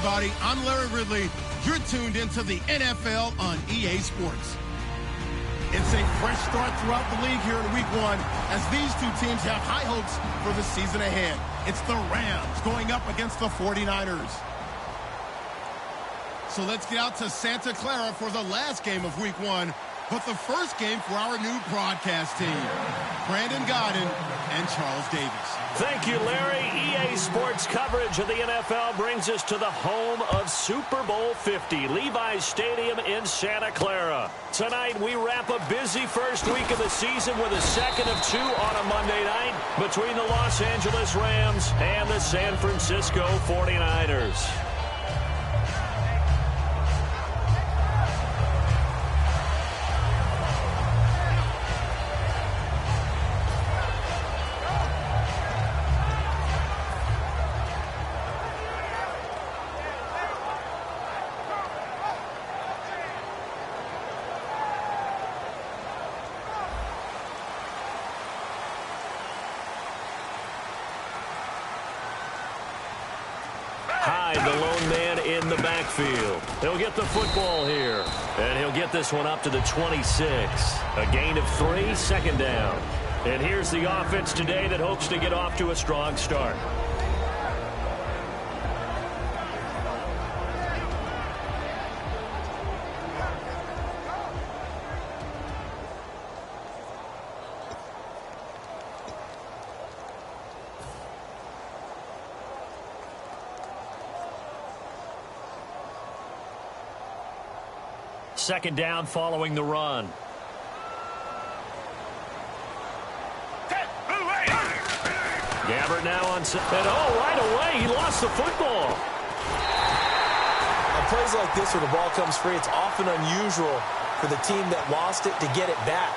everybody. I'm Larry Ridley. You're tuned into the NFL on EA Sports. It's a fresh start throughout the league here in Week 1 as these two teams have high hopes for the season ahead. It's the Rams going up against the 49ers. So let's get out to Santa Clara for the last game of Week 1, but the first game for our new broadcast team, Brandon Godden and Charles Davis. Thank you, Larry. EA Sports coverage of the NFL brings us to the home of Super Bowl 50, Levi's Stadium in Santa Clara. Tonight, we wrap a busy first week of the season with a second of 2 on a Monday night between the Los Angeles Rams and the San Francisco 49ers. The lone man in the backfield. He'll get the football here, and he'll get this one up to the 26. A gain of 3, second down. And here's the offense today that hopes to get off to a strong start. Second down following the run. Gabbert now on set. And right away, he lost the football. On plays like this where the ball comes free, it's often unusual for the team that lost it to get it back.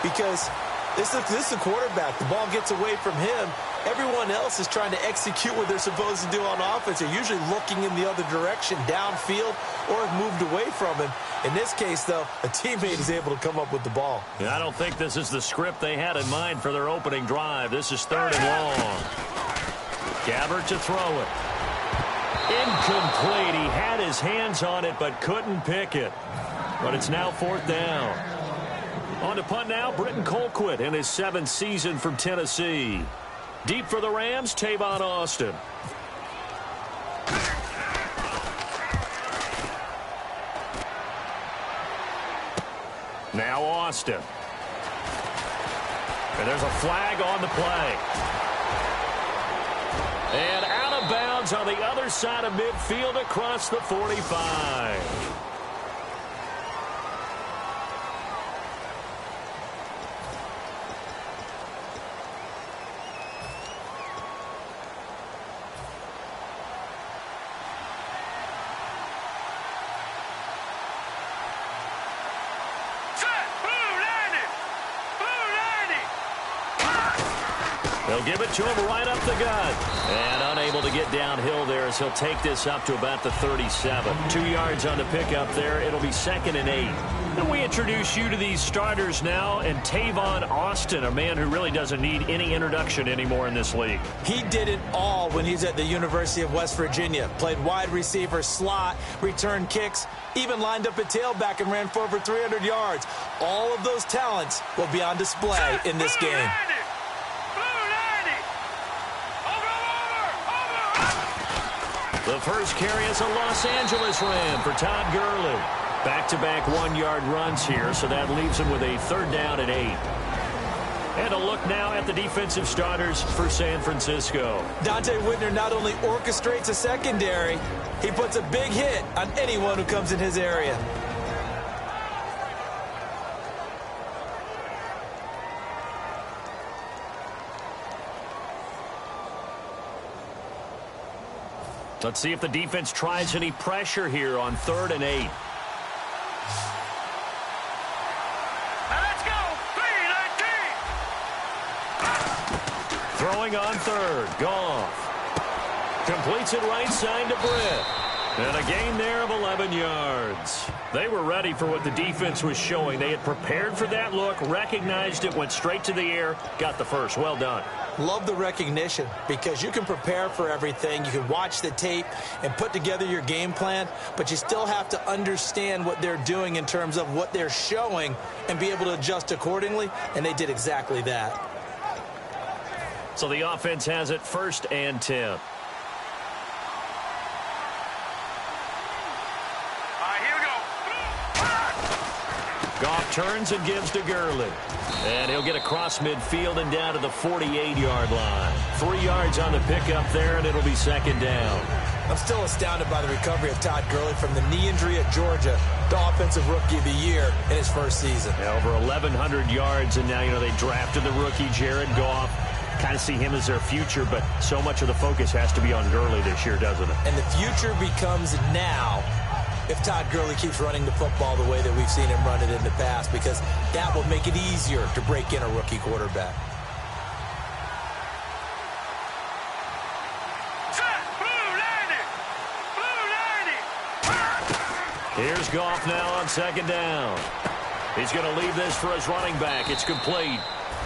Because this is the quarterback. The ball gets away from him. Everyone else is trying to execute what they're supposed to do on offense. They're usually looking in the other direction, downfield, or have moved away from him. In this case, though, a teammate is able to come up with the ball. Yeah, I don't think this is the script they had in mind for their opening drive. This is 3rd and long. Gabbert to throw it. Incomplete. He had his hands on it but couldn't pick it. But it's now 4th down. On to punt now, Britton Colquitt in his 7th season from Tennessee. Deep for the Rams, Tavon Austin. Now Austin. And there's a flag on the play. And out of bounds on the other side of midfield across the 45. They'll give it to him right up the gut. And unable to get downhill there as he'll take this up to about the 37. 2 yards on the pickup there. It'll be 2nd and 8. And we introduce you to these starters now. And Tavon Austin, a man who really doesn't need any introduction anymore in this league. He did it all when he's at the University of West Virginia. Played wide receiver, slot, returned kicks, even lined up at tailback and ran for over 300 yards. All of those talents will be on display in this game. The first carry is a Los Angeles Ram for Todd Gurley. Back-to-back 1-yard runs here, so that leaves him with a 3rd down and 8. And a look now at the defensive starters for San Francisco. Dante Whitner not only orchestrates a secondary, he puts a big hit on anyone who comes in his area. Let's see if the defense tries any pressure here on 3rd and 8. Let's go! 3-19! Throwing on 3rd. Goff. Completes it right side to Britt. And a gain there of 11 yards. They were ready for what the defense was showing. They had prepared for that look, recognized it, went straight to the air, got the first. Well done. Love the recognition because you can prepare for everything. You can watch the tape and put together your game plan, but you still have to understand what they're doing in terms of what they're showing and be able to adjust accordingly, and they did exactly that. So the offense has it 1st and 10. Goff turns and gives to Gurley. And he'll get across midfield and down to the 48-yard line. 3 yards on the pickup there, and it'll be 2nd down. I'm still astounded by the recovery of Todd Gurley from the knee injury at Georgia, the offensive rookie of the year in his first season. Yeah, over 1,100 yards, and now, they drafted the rookie Jared Goff. Kind of see him as their future, but so much of the focus has to be on Gurley this year, doesn't it? And the future becomes now if Todd Gurley keeps running the football the way that we've seen him run it in the past, because that will make it easier to break in a rookie quarterback. Here's Goff now on 2nd down. He's going to leave this for his running back. It's complete.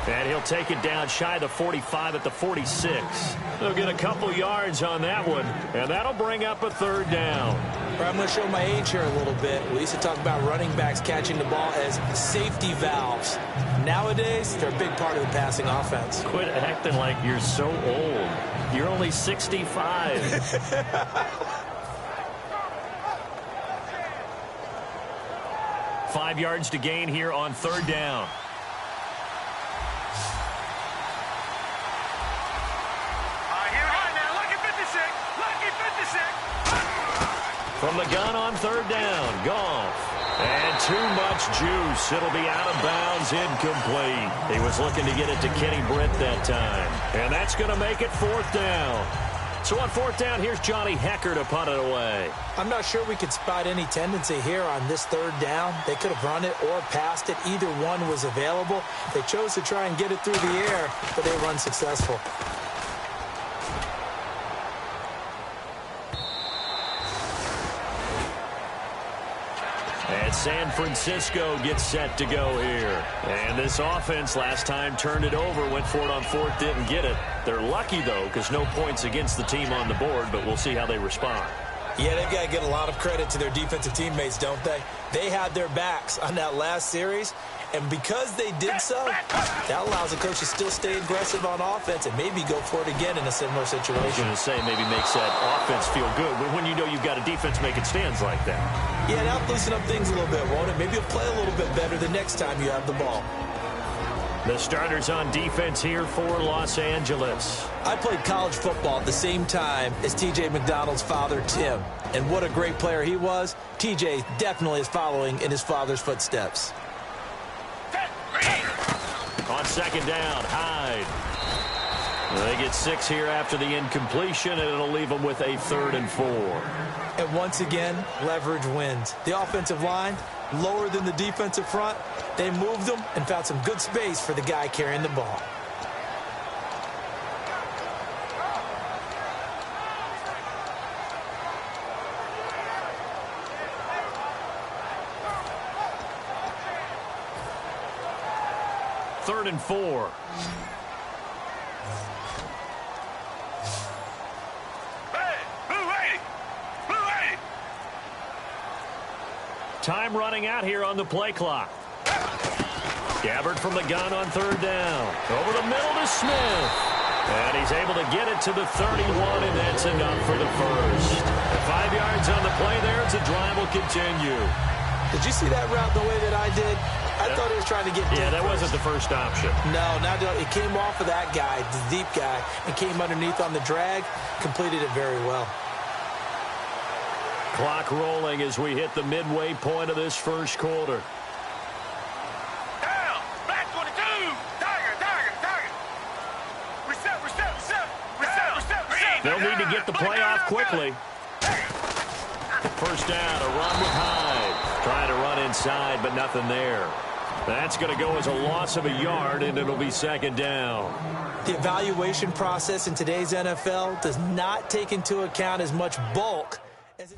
And he'll take it down shy of the 45 at the 46. They'll get a couple yards on that one, and that'll bring up a 3rd down. I'm going to show my age here a little bit. We used to talk about running backs catching the ball as safety valves. Nowadays, they're a big part of the passing offense. Quit acting like you're so old. You're only 65. 5 yards to gain here on 3rd down. From the gun on 3rd down, Goff. And too much juice. It'll be out of bounds, incomplete. He was looking to get it to Kenny Britt that time. And that's going to make it 4th down. So on 4th down, here's Johnny Hecker to punt it away. I'm not sure we could spot any tendency here on this 3rd down. They could have run it or passed it. Either one was available. They chose to try and get it through the air, but they were unsuccessful. And San Francisco gets set to go here. And this offense last time turned it over, went for it on 4th, didn't get it. They're lucky, though, because no points against the team on the board, but we'll see how they respond. Yeah, they've got to get a lot of credit to their defensive teammates, don't they? They had their backs on that last series, and because they did so, that allows the coach to still stay aggressive on offense and maybe go for it again in a similar situation. I was going to say maybe makes that offense feel good when you know you've got a defense making stands like that. Yeah, that'll loosen up things a little bit, won't it? Maybe you'll play a little bit better the next time you have the ball. The starters on defense here for Los Angeles. I played college football at the same time as T.J. McDonald's father, Tim. And what a great player he was. T.J. definitely is following in his father's footsteps. On 2nd down, Hyde. They get 6 here after the incompletion, and it'll leave them with a 3rd and 4. And once again, leverage wins. The offensive line, lower than the defensive front. They moved them and found some good space for the guy carrying the ball. Third and 4. Time running out here on the play clock. Gabbard from the gun on 3rd down. Over the middle to Smith. And he's able to get it to the 31, and that's enough for the first. 5 yards on the play there as the drive will continue. Did you see that route the way that I did? I thought he was trying to get Yeah, that first. wasn't the first option. No, it came off of that guy, the deep guy, and came underneath on the drag. Completed it very well. Clock rolling as we hit the midway point of this first quarter. Down, back 22. Tiger. Reset. They'll need to get the play off quickly. First down, a run with Hyde. Trying to run inside, but nothing there. That's going to go as a loss of a yard, and it'll be 2nd down. The evaluation process in today's NFL does not take into account as much bulk as it